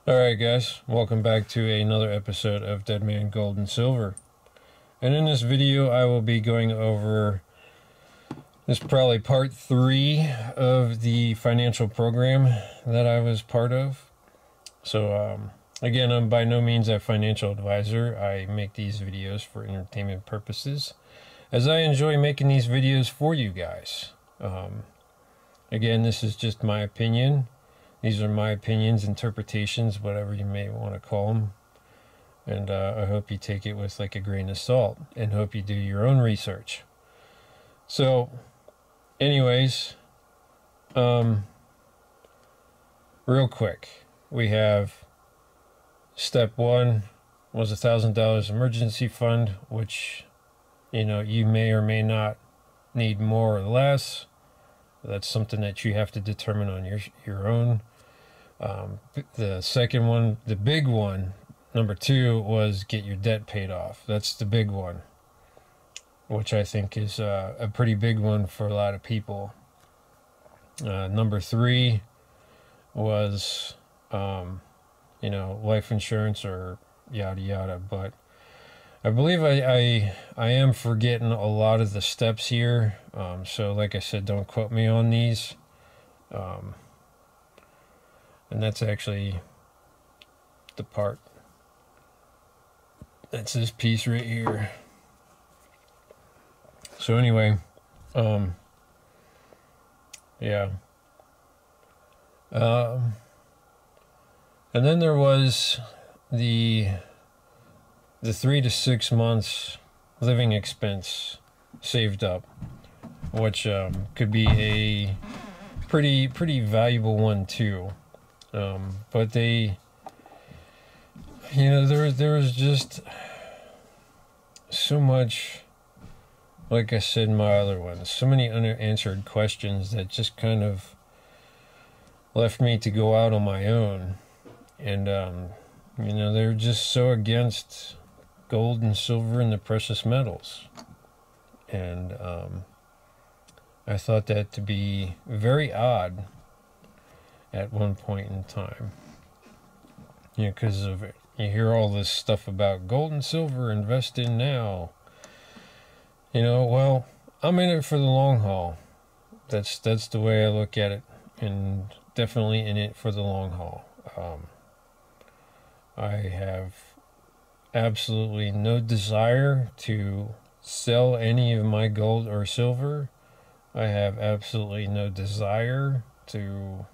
Alright guys, welcome back to another episode of Dead Man Gold and Silver. And in this video I will be going over this probably part 3 of the financial program that I was part of. So again, I'm by no means a financial advisor. I make these videos for entertainment purposes, as I enjoy making these videos for you guys. Again, this is just my opinion. These are my opinions, interpretations, whatever you may want to call them. And I hope you take it with like a grain of salt and hope you do your own research. So, anyways, real quick, we have step 1 was $1,000 emergency fund, which, you know, you may or may not need more or less. That's something that you have to determine on your own. The second one, the big one, number 2, was get your debt paid off. That's the big one, which I think is a pretty big one for a lot of people. Number 3 was, you know, life insurance or yada yada. But I believe I am forgetting a lot of the steps here. So like I said, don't quote me on these. And that's actually the part. That's this piece right here. So anyway, yeah. And then there was the 3 to 6 months living expense saved up, which could be a pretty valuable one too. But they, you know, there was just so much, like I said in my other ones, so many unanswered questions that just kind of left me to go out on my own. And you know, they're just so against gold and silver and the precious metals. And I thought that to be very odd at one point in time. You know, because of it, you hear all this stuff about gold and silver, invest in now. You know, well, I'm in it for the long haul. That's the way I look at it, and definitely in it for the long haul. I have absolutely no desire to sell any of my gold or silver. I have absolutely no desire to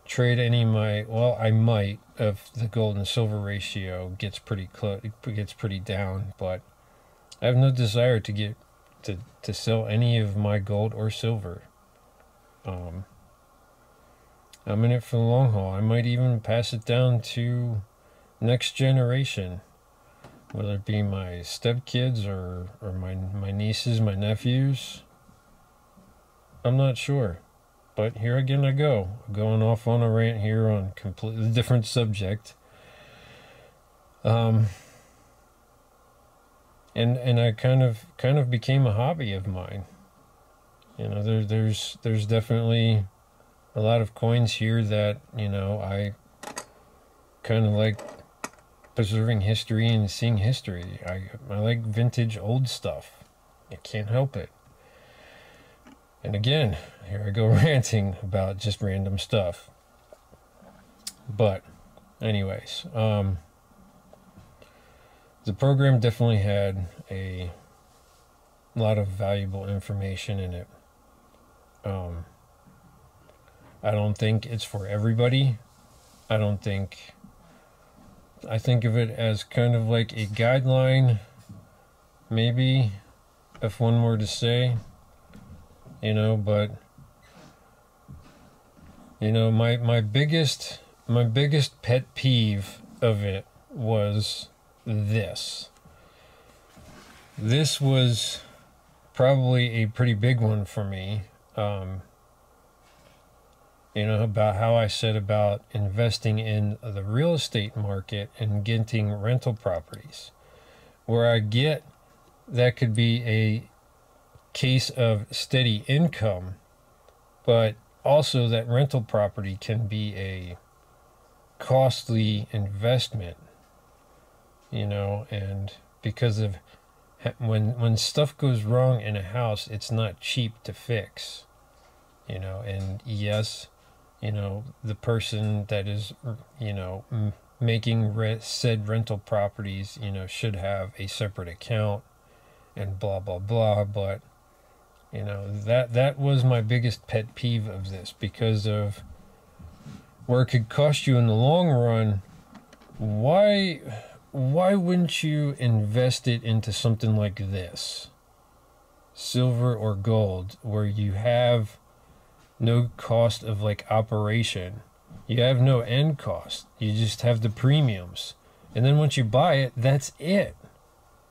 trade any of my, well, I might, if the gold and silver ratio gets pretty close, it gets pretty down, but I have no desire to get to sell any of my gold or silver. I'm in it for the long haul. I might even pass it down to next generation, whether it be my stepkids or my nieces, my nephews. I'm not sure. But here again I go, going off on a rant here on a completely different subject. And I kind of became a hobby of mine. You know, there's definitely a lot of coins here that, you know, I kind of like preserving history and seeing history. I like vintage old stuff. I can't help it. And again, here I go ranting about just random stuff. But anyways, the program definitely had a lot of valuable information in it. I don't think it's for everybody. I think of it as kind of like a guideline, maybe, if one were to say. You know, but you know, my biggest pet peeve of it was this. This was probably a pretty big one for me. You know, about how I said about investing in the real estate market and getting rental properties, where I get that could be a case of steady income, but also that rental property can be a costly investment, you know, and because of when stuff goes wrong in a house, it's not cheap to fix, you know. And yes, you know, the person that is, you know, making said rental properties, you know, should have a separate account and blah blah blah. But you know, that was my biggest pet peeve of this, because of where it could cost you in the long run. Why wouldn't you invest it into something like this, silver or gold, where you have no cost of like operation, you have no end cost, you just have the premiums, and then once you buy it, that's it.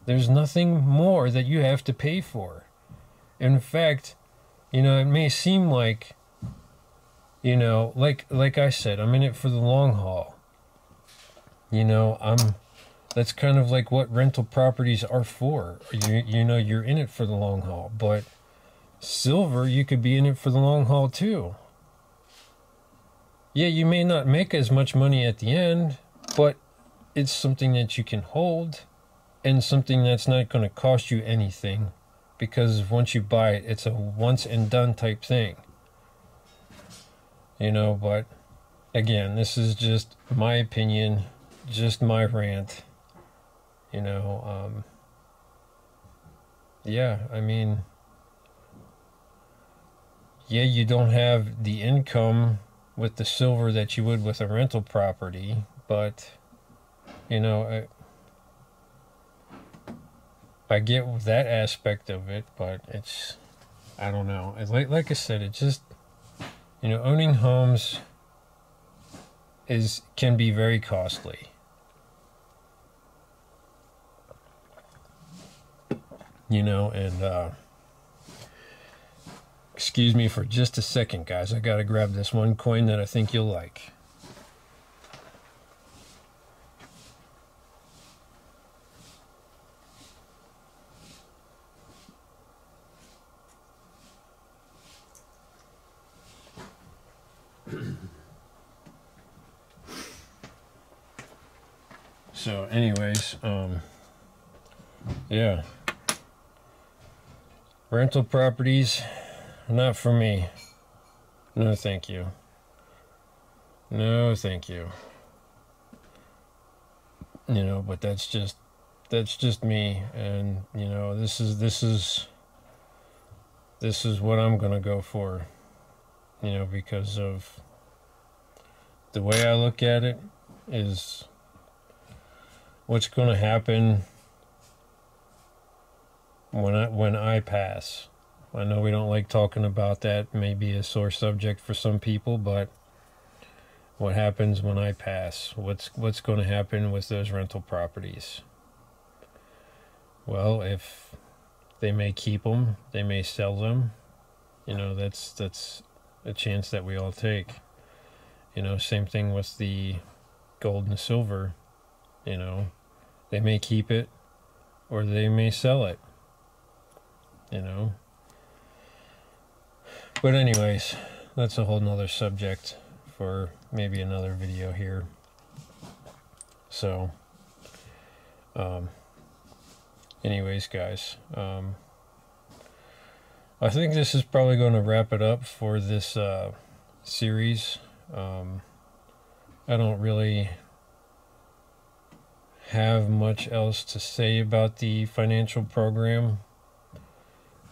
There's nothing more that you have to pay for. In fact, you know, it may seem like, you know, like I said, I'm in it for the long haul. You know, that's kind of like what rental properties are for. You know, you're in it for the long haul. But silver, you could be in it for the long haul too. Yeah, you may not make as much money at the end, but it's something that you can hold, and something that's not going to cost you anything, because once you buy it, it's a once and done type thing. You know, but again, this is just my opinion, just my rant. You know, yeah, I mean, yeah, you don't have the income with the silver that you would with a rental property, but, you know, I get that aspect of it, but it's, I don't know. Like I said, it just, you know, owning homes can be very costly. You know, and excuse me for just a second, guys. I gotta grab this one coin that I think you'll like. So anyways, yeah. Rental properties, not for me. No, thank you. No, thank you. You know, but that's just me, and you know, this is what I'm gonna go for. You know, because of the way I look at it is what's gonna happen when I pass. I know we don't like talking about that, maybe a sore subject for some people, but what happens when I pass? What's going to happen with those rental properties? Well, if they may keep them, they may sell them. You know, that's a chance that we all take. You know, same thing with the gold and silver. You know, they may keep it or they may sell it. You know, but anyways, that's a whole nother subject for maybe another video here. So anyways, guys, I think this is probably going to wrap it up for this series. I don't really have much else to say about the financial program.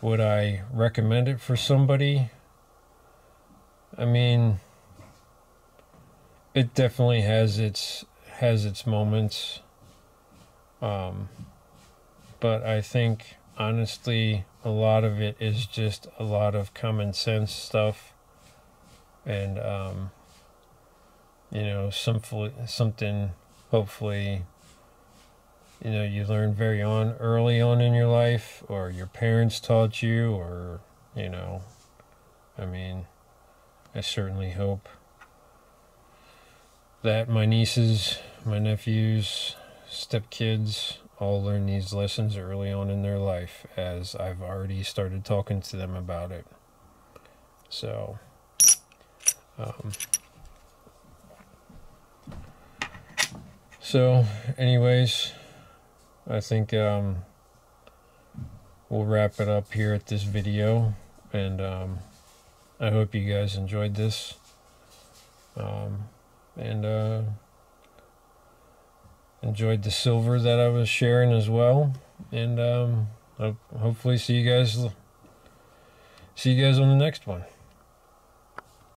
Would I recommend it for somebody? I mean, it definitely has its moments. But I think honestly a lot of it is just a lot of common sense stuff, and you know, something hopefully, you know, you learn early on in your life, or your parents taught you, or, you know, I mean, I certainly hope that my nieces, my nephews, stepkids all learn these lessons early on in their life, as I've already started talking to them about it. So, So, anyways, I think we'll wrap it up here at this video, and I hope you guys enjoyed this, and enjoyed the silver that I was sharing as well, and hopefully see you guys on the next one.